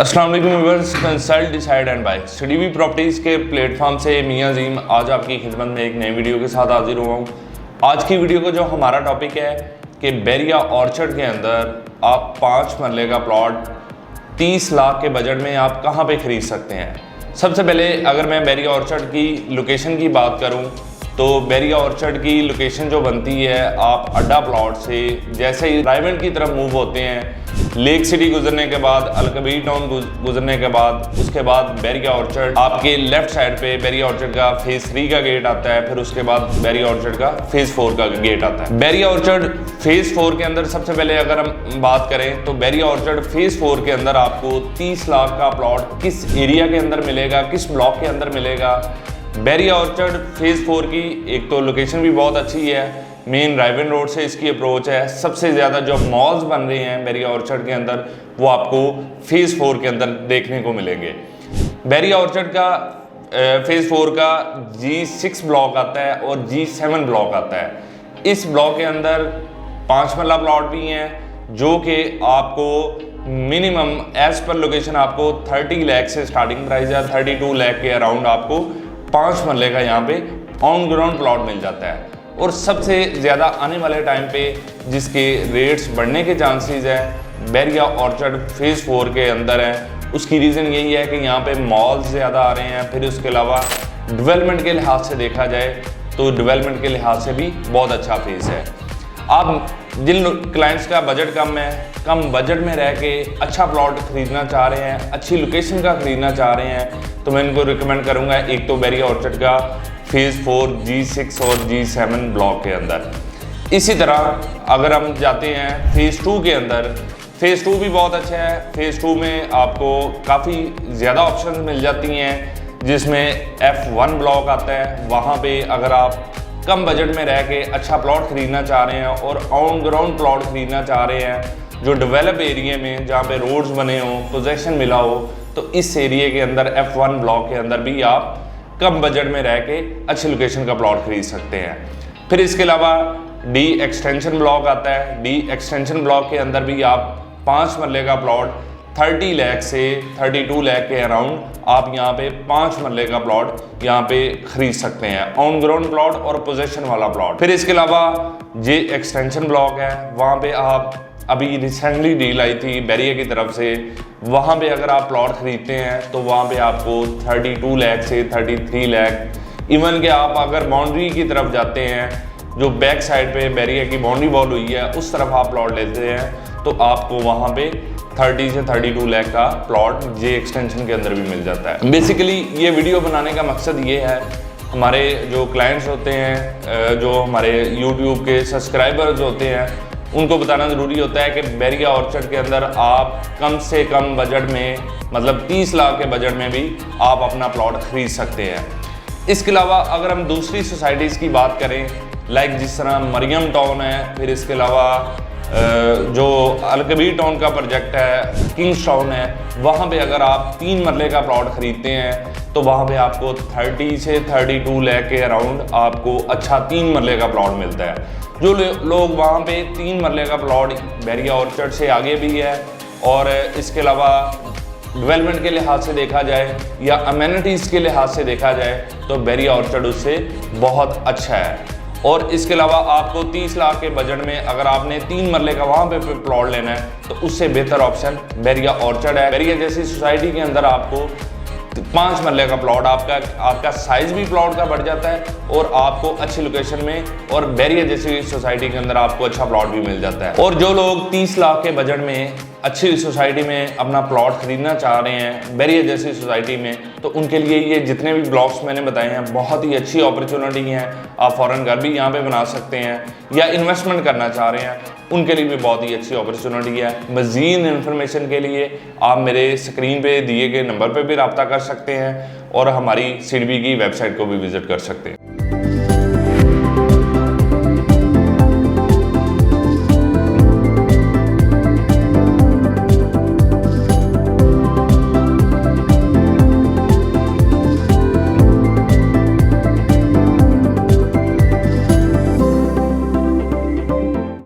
अस्सलाम वालेकुम viewers, consult decide and bye study properties के प्लेटफॉर्म से मियां अजीम आज आपकी खिदमत में एक नई वीडियो के साथ हाजिर हुआ हूँ। आज की वीडियो का जो हमारा टॉपिक है कि बैरिया ऑर्चर्ड के अंदर आप 5 मरले का प्लॉट 30 लाख के बजट में आप कहाँ पे ख़रीद सकते हैं। सबसे पहले अगर मैं बैरिया ऑर्चर्ड की लोकेशन की बात करूँ तो बैरिया ऑर्चर्ड की लोकेशन जो बनती है, आप अड्डा प्लॉट से जैसे ही रायवंड की तरफ मूव होते हैं, लेक सिटी गुजरने के बाद, अलकबीर टाउन गुजरने के बाद, उसके बाद बैरिया ऑर्चर्ड आपके लेफ्ट साइड पे बैरिया ऑर्चर्ड का फेज 3 का गेट आता है, फिर उसके बाद बैरिया ऑर्चर्ड का फेज 4 का गेट आता है। बैरिया ऑर्चर्ड फेज 4 के अंदर सबसे पहले अगर हम बात करें तो बैरिया ऑर्चर्ड फेज 4 के अंदर आपको 30 लाख का प्लॉट किस एरिया के अंदर मिलेगा, किस ब्लॉक के अंदर मिलेगा। बैरिया ऑर्चर्ड फेज 4 की एक तो लोकेशन भी बहुत अच्छी है, मेन रायवन रोड से इसकी अप्रोच है। सबसे ज़्यादा जो मॉल्स बन रहे हैं बैरिया ऑर्चर्ड के अंदर वो आपको फेज़ 4 के अंदर देखने को मिलेंगे। बैरिया ऑर्चर्ड का फेज़ 4 का G6 ब्लॉक आता है और G7 ब्लॉक आता है। इस ब्लॉक के अंदर 5 मरला प्लॉट भी हैं जो कि आपको मिनिमम एज पर लोकेशन आपको 30 लाख से स्टार्टिंग प्राइस है, 32 लाख के अराउंड आपको 5 मरले का यहाँ पे ऑन ग्राउंड प्लॉट मिल जाता है। और सबसे ज़्यादा आने वाले टाइम पे जिसके रेट्स बढ़ने के चांसेस हैं बैरिया ऑर्चर्ड फेज़ 4 के अंदर है। उसकी रीज़न यही है कि यहाँ पे मॉल्स ज़्यादा आ रहे हैं, फिर उसके अलावा डेवलपमेंट के लिहाज से देखा जाए तो डेवलपमेंट के लिहाज से भी बहुत अच्छा फेज़ है। आप जिन क्लाइंट्स का बजट कम है, कम बजट में रह के अच्छा प्लॉट खरीदना चाह रहे हैं, अच्छी लोकेशन का खरीदना चाह रहे हैं, तो मैं इनको रिकमेंड करूँगा एक तो बैरिया ऑर्चर्ड का फेज़ 4 G6 और G7 ब्लॉक के अंदर। इसी तरह अगर हम जाते हैं फेज़ 2 के अंदर, फेज़ 2 भी बहुत अच्छा है। फेज़ 2 में आपको काफ़ी ज़्यादा ऑप्शंस मिल जाती हैं, जिसमें F1 ब्लॉक आता है। वहाँ पे अगर आप कम बजट में रह के अच्छा प्लॉट खरीदना चाह रहे हैं और ऑन ग्राउंड प्लॉट खरीदना चाह रहे हैं जो डेवलप एरिया में जहाँ पे रोड्स बने हों, पोजेसन मिला हो, तो इस एरिया के अंदर F1 ब्लॉक के अंदर भी आप कम बजट में रह के अच्छी लोकेशन का प्लॉट खरीद सकते हैं। फिर इसके अलावा D एक्सटेंशन ब्लॉक आता है। D एक्सटेंशन ब्लॉक के अंदर भी आप 5 मरले का प्लॉट 30 लाख से 32 लाख के अराउंड आप यहाँ पे 5 मरले का प्लॉट यहाँ पे खरीद सकते हैं, ऑन ग्राउंड प्लॉट और पोजेसन वाला प्लॉट। फिर इसके अलावा J एक्सटेंशन ब्लॉक है, वहाँ पे आप अभी रिसेंटली डील आई थी बैरिया की तरफ से, वहाँ पे अगर आप प्लॉट खरीदते हैं तो वहाँ पे आपको 32 लाख से 33 लाख, इवन के आप अगर बाउंड्री की तरफ जाते हैं जो बैक साइड पे बैरिया की बाउंड्री वॉल हुई है उस तरफ आप प्लॉट लेते हैं तो आपको वहाँ पे 30 से 32 लाख का प्लॉट J एक्सटेंशन के अंदर भी मिल जाता है। बेसिकली ये वीडियो बनाने का मकसद ये है, हमारे जो क्लाइंट्स होते हैं, जो हमारे यूट्यूब के सब्सक्राइबर्स होते हैं, उनको बताना ज़रूरी होता है कि बैरिया ऑर्चर्ड के अंदर आप कम से कम बजट में, मतलब 30 लाख के बजट में भी आप अपना प्लॉट खरीद सकते हैं। इसके अलावा अगर हम दूसरी सोसाइटीज़ की बात करें, लाइक जिस तरह मरियम टाउन है, फिर इसके अलावा जो अलकबीर टाउन का प्रोजेक्ट है, किंग्स टाउन है, वहाँ पे अगर आप 3 मरले का प्लॉट खरीदते हैं तो वहाँ पे आपको 30 से 32 लाख के अराउंड आपको अच्छा 3 मरले का प्लॉट मिलता है। जो लोग वहाँ पे 3 मरले का प्लॉट बैरिया ऑर्चर्ड से आगे भी है और इसके अलावा डेवलपमेंट के लिहाज से देखा जाए या अमेनिटीज़ के लिहाज से देखा जाए तो बैरिया ऑर्चर्ड उससे बहुत अच्छा है। और इसके अलावा आपको 30 लाख के बजट में अगर आपने 3 मरले का वहाँ पे प्लॉट लेना है तो उससे बेहतर ऑप्शन बैरिया ऑर्चर्ड है। बैरिया जैसी सोसाइटी के अंदर आपको 5 मरले का प्लॉट आपका साइज भी प्लॉट का बढ़ जाता है और आपको अच्छी लोकेशन में और बैरिया जैसी सोसाइटी के अंदर आपको अच्छा प्लॉट भी मिल जाता है। और जो लोग 30 लाख के बजट में अच्छी सोसाइटी में अपना प्लॉट खरीदना चाह रहे हैं बैरिया जैसी सोसाइटी में, तो उनके लिए ये जितने भी ब्लॉक्स मैंने बताए हैं बहुत ही अच्छी अपॉर्चुनिटी हैं। आप फॉरेन घर भी यहाँ पे बना सकते हैं या इन्वेस्टमेंट करना चाह रहे हैं उनके लिए भी बहुत ही अच्छी अपॉर्चुनिटी है। मज़ीद इन्फॉर्मेशन के लिए आप मेरे स्क्रीन पे दिए गए नंबर पे भी रब्ता कर सकते हैं और हमारी सिडबी की वेबसाइट को भी विजिट कर सकते हैं।